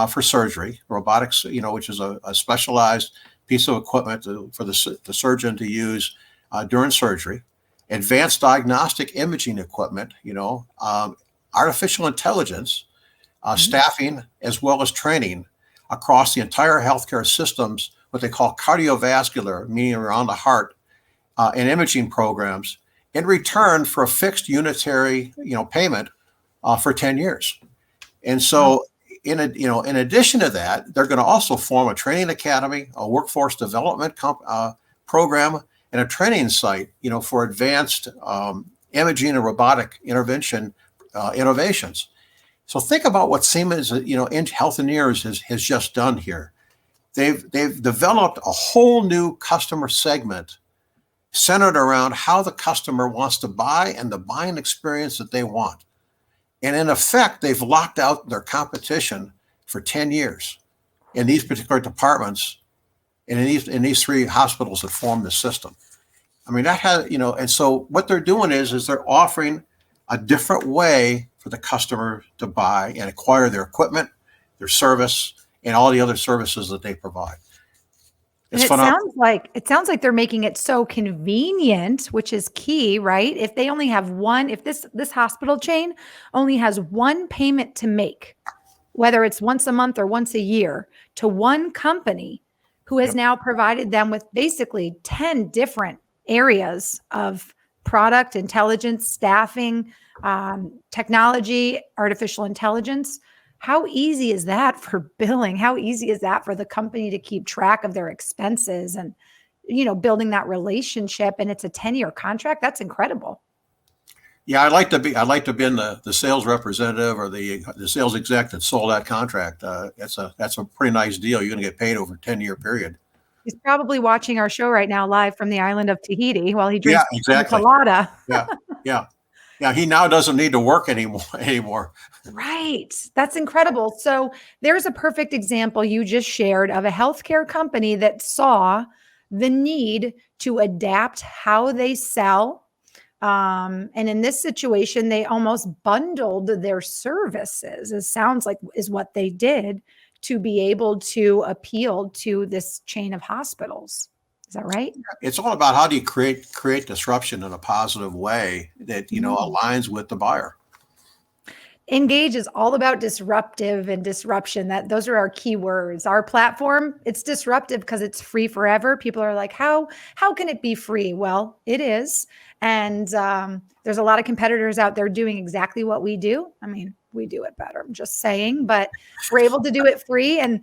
for surgery, which is a specialized piece of equipment for the surgeon to use during surgery, advanced diagnostic imaging equipment, artificial intelligence, staffing, as well as training across the entire healthcare systems, what they call cardiovascular, meaning around the heart, and imaging programs in return for a fixed unitary, payment for 10 years. And so in addition to that, they're going to also form a training academy, a workforce development program, and a training site, for advanced imaging and robotic intervention innovations. So think about what Siemens, in Healthineers has just done here. They've developed a whole new customer segment centered around how the customer wants to buy and the buying experience that they want. And in effect, they've locked out their competition for 10 years in these particular departments and in these three hospitals that form the system. I mean, that has, and so what they're doing is they're offering a different way for the customer to buy and acquire their equipment, their service, and all the other services that they provide. And It's phenomenal. it sounds like they're making it so convenient, which is key, right? If they only have one, if this hospital chain only has one payment to make, whether it's once a month or once a year, to one company who has Yep. now provided them with basically 10 different areas of product, intelligence, staffing, technology, artificial intelligence. How easy is that for billing? How easy is that for the company to keep track of their expenses and, building that relationship? And it's a 10-year contract. That's incredible. Yeah, I'd like to be in the sales representative or the sales exec that sold that contract. That's a pretty nice deal. You're going to get paid over a 10-year period. He's probably watching our show right now live from the island of Tahiti while he Yeah, drinks pina exactly. colada. Yeah, yeah, yeah. He now doesn't need to work anymore. Right. That's incredible. So there's a perfect example you just shared of a healthcare company that saw the need to adapt how they sell. And in this situation, they almost bundled their services. It sounds like is what they did to be able to appeal to this chain of hospitals. Is that right? It's all about how do you create disruption in a positive way that aligns with the buyer. Engage is all about disruptive and disruption. Those are our key words. Our platform, it's disruptive because it's free forever. People are like, how can it be free? Well, it is. And there's a lot of competitors out there doing exactly what we do. I mean, we do it better. I'm just saying, but we're able to do it free and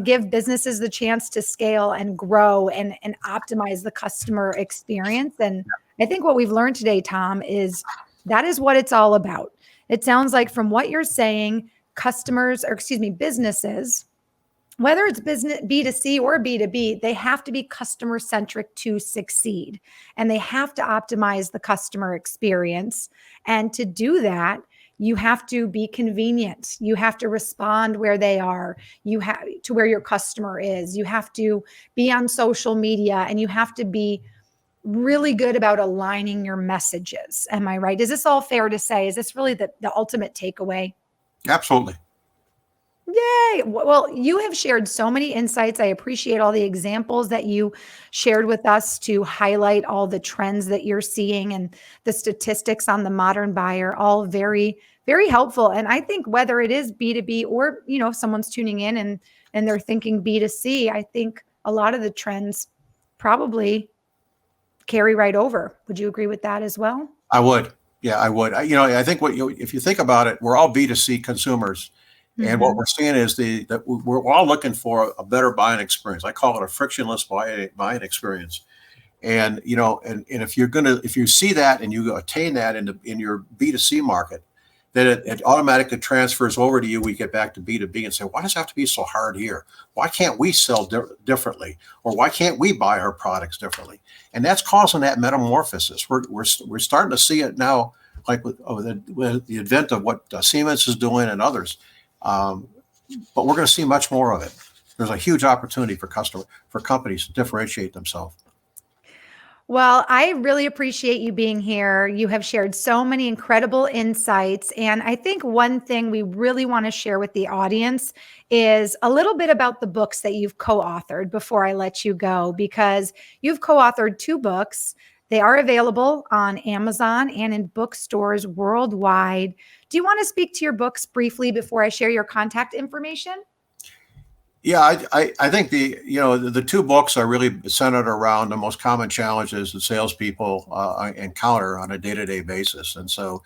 give businesses the chance to scale and grow and optimize the customer experience. And I think what we've learned today, Tom, is that is what it's all about. It sounds like from what you're saying, businesses, whether it's business B2C or B2B, they have to be customer centric to succeed. And they have to optimize the customer experience. And to do that, you have to be convenient. You have to respond where they are. You have to where your customer is. You have to be on social media, and you have to be really good about aligning your messages. Am I right? Is this all fair to say? Is this really the ultimate takeaway? Absolutely. Yay. Well, you have shared so many insights. I appreciate all the examples that you shared with us to highlight all the trends that you're seeing and the statistics on the modern buyer, all very, very helpful. And I think whether it is B2B or, if someone's tuning in and they're thinking B2C, I think a lot of the trends probably carry right over. Would you agree with that as well? I would. Yeah, I would. I think if you think about it, we're all B2C consumers. And what Mhm. we're seeing is that we're all looking for a better buying experience. I call it a frictionless buying experience. And if you see that and you attain that in your B2C market, then it automatically transfers over to you. We get back to B2B and say, why does it have to be so hard here? Why can't we sell differently? Or why can't we buy our products differently? And that's causing that metamorphosis. We're starting to see it now, like with the advent of what Siemens is doing and others. But we're going to see much more of it. There's a huge opportunity for companies to differentiate themselves. Well, I really appreciate you being here. You have shared so many incredible insights. And I think one thing we really want to share with the audience is a little bit about the books that you've co-authored before I let you go, because you've co-authored 2 books. They are available on Amazon and in bookstores worldwide. Do you want to speak to your books briefly before I share your contact information? Yeah, I think the 2 books are really centered around the most common challenges that salespeople encounter on a day-to-day basis, and so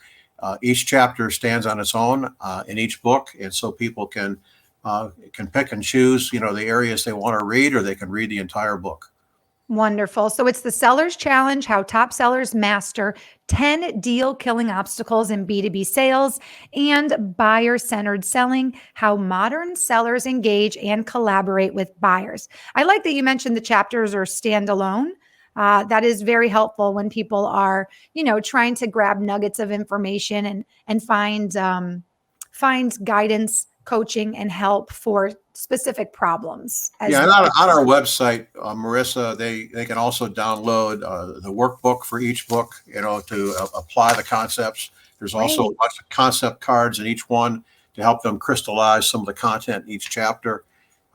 each chapter stands on its own in each book, and so people can pick and choose the areas they want to read, or they can read the entire book. Wonderful. So it's the Sellers Challenge, how top sellers master 10 deal killing obstacles in B2B sales, and Buyer Centered Selling, how modern sellers engage and collaborate with buyers. I like that you mentioned the chapters are standalone. That is very helpful when people are, trying to grab nuggets of information and find guidance, coaching, and help for specific problems as Yeah, and well. on our website, Marissa, they can also download the workbook for each book, to apply the concepts. There's also a Great. bunch of concept cards in each one to help them crystallize some of the content in each chapter.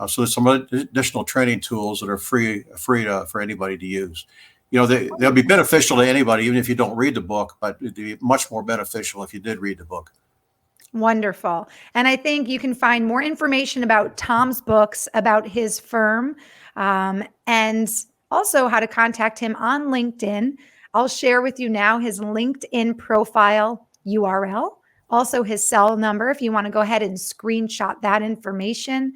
So there's some additional training tools that are free for anybody to use. They'll be beneficial to anybody, even if you don't read the book, but it'd be much more beneficial if you did read the book. Wonderful. And I think you can find more information about Tom's books, about his firm, and also how to contact him on LinkedIn. I'll share with you now his LinkedIn profile URL, also his cell number if you want to go ahead and screenshot that information.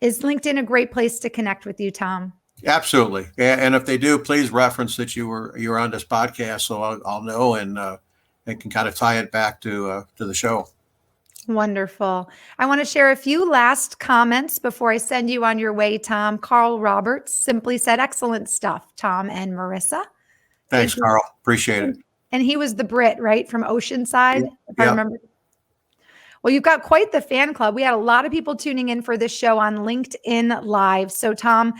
Is LinkedIn a great place to connect with you, Tom? Absolutely. And if they do, please reference that you were on this podcast, so I'll know and can kind of tie it back to the show. Wonderful. I want to share a few last comments before I send you on your way, Tom. Carl Roberts simply said, excellent stuff, Tom and Marissa. Thanks, Carl. Appreciate it. And he was the Brit, right, from Oceanside, if I remember. Well, you've got quite the fan club. We had a lot of people tuning in for this show on LinkedIn Live. So, Tom,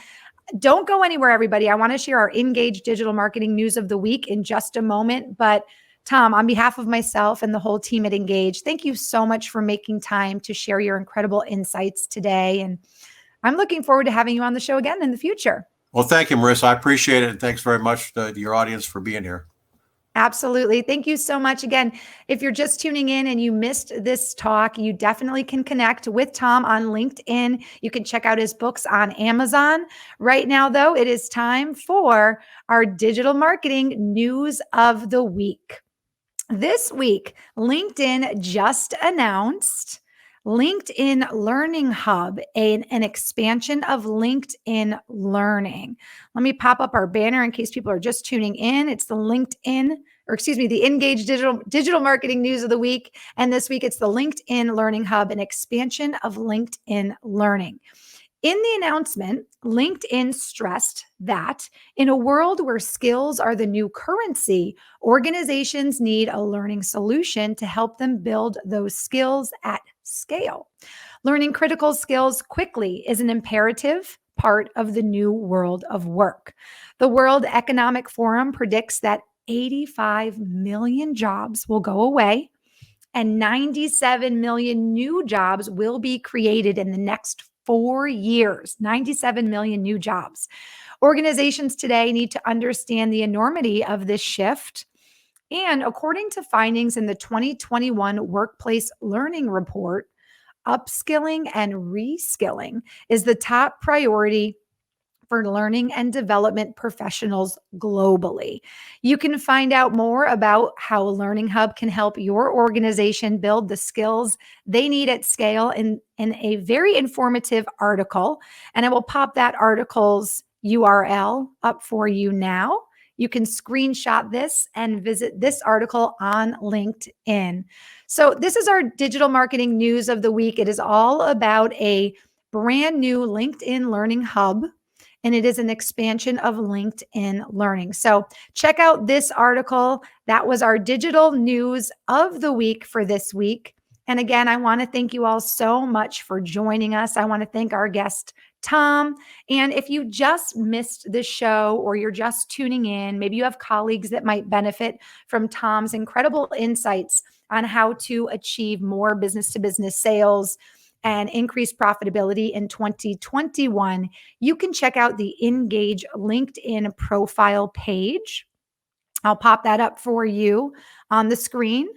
don't go anywhere, everybody. I want to share our Engage Digital Marketing News of the Week in just a moment. But Tom, on behalf of myself and the whole team at Engage, thank you so much for making time to share your incredible insights today. And I'm looking forward to having you on the show again in the future. Well, thank you, Marissa. I appreciate it. And thanks very much to your audience for being here. Absolutely. Thank you so much. Again, if you're just tuning in and you missed this talk, you definitely can connect with Tom on LinkedIn. You can check out his books on Amazon. Right now, though, it is time for our digital marketing news of the week. This week, LinkedIn just announced LinkedIn Learning Hub, an expansion of LinkedIn Learning. Let me pop up our banner in case people are just tuning in. It's the the Engage Digital Marketing News of the Week. And this week, it's the LinkedIn Learning Hub, an expansion of LinkedIn Learning. In the announcement, LinkedIn stressed that in a world where skills are the new currency, organizations need a learning solution to help them build those skills at scale. Learning critical skills quickly is an imperative part of the new world of work. The World Economic Forum predicts that 85 million jobs will go away and 97 million new jobs will be created in the next 4 years. 97 million new jobs. Organizations today need to understand the enormity of this shift. And according to findings in the 2021 Workplace Learning Report, upskilling and reskilling is the top priority for learning and development professionals globally. You can find out more about how Learning Hub can help your organization build the skills they need at scale in a very informative article. And I will pop that article's URL up for you now. You can screenshot this and visit this article on LinkedIn. So this is our digital marketing news of the week. It is all about a brand new LinkedIn Learning Hub, and it is an expansion of LinkedIn Learning. So check out this article. That was our digital news of the week for this week. And again, I want to thank you all so much for joining us. I want to thank our guest, Tom. And if you just missed the show or you're just tuning in, maybe you have colleagues that might benefit from Tom's incredible insights on how to achieve more business-to-business sales and increase profitability in 2021, you can check out the Engage LinkedIn profile page. I'll pop that up for you on the screen.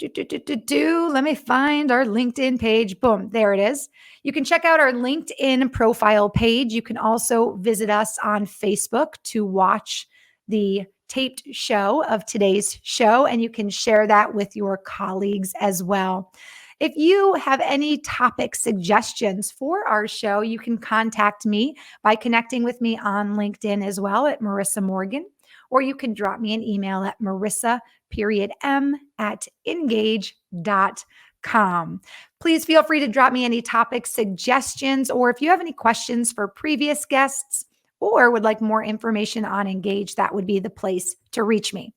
Let me find our LinkedIn page. Boom, there it is. You can check out our LinkedIn profile page. You can also visit us on Facebook to watch the taped show of today's show, and you can share that with your colleagues as well. If you have any topic suggestions for our show, you can contact me by connecting with me on LinkedIn as well at Marissa Morgan, or you can drop me an email at marissa.m@engage.com. Please feel free to drop me any topic suggestions, or if you have any questions for previous guests or would like more information on Engage, that would be the place to reach me.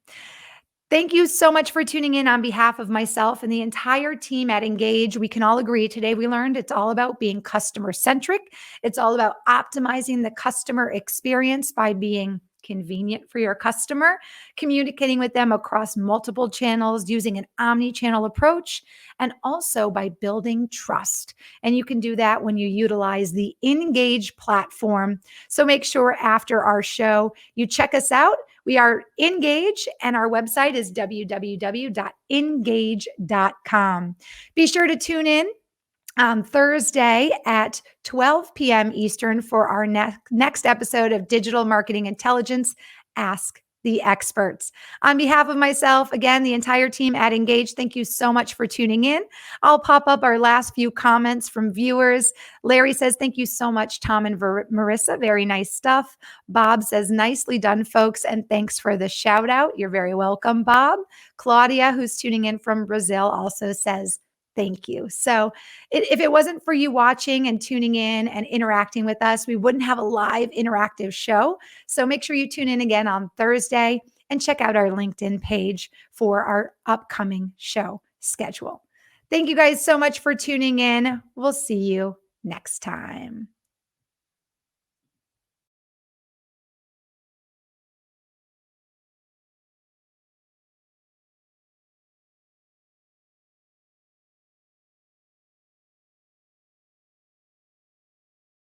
Thank you so much for tuning in on behalf of myself and the entire team at Engage. We can all agree today we learned it's all about being customer centric. It's all about optimizing the customer experience by being convenient for your customer, communicating with them across multiple channels using an omni-channel approach, and also by building trust. And you can do that when you utilize the Engage platform. So make sure after our show, you check us out. We are Engage, and our website is www.engage.com. Be sure to tune in on Thursday at 12 p.m. Eastern for our next episode of Digital Marketing Intelligence, Ask the Experts. On behalf of myself, again, the entire team at Engage, thank you so much for tuning in. I'll pop up our last few comments from viewers. Larry says, thank you so much, Tom and Marissa. Very nice stuff. Bob says, nicely done, folks, and thanks for the shout out. You're very welcome, Bob. Claudia, who's tuning in from Brazil, also says, thank you. So if it wasn't for you watching and tuning in and interacting with us, we wouldn't have a live interactive show. So make sure you tune in again on Thursday and check out our LinkedIn page for our upcoming show schedule. Thank you guys so much for tuning in. We'll see you next time.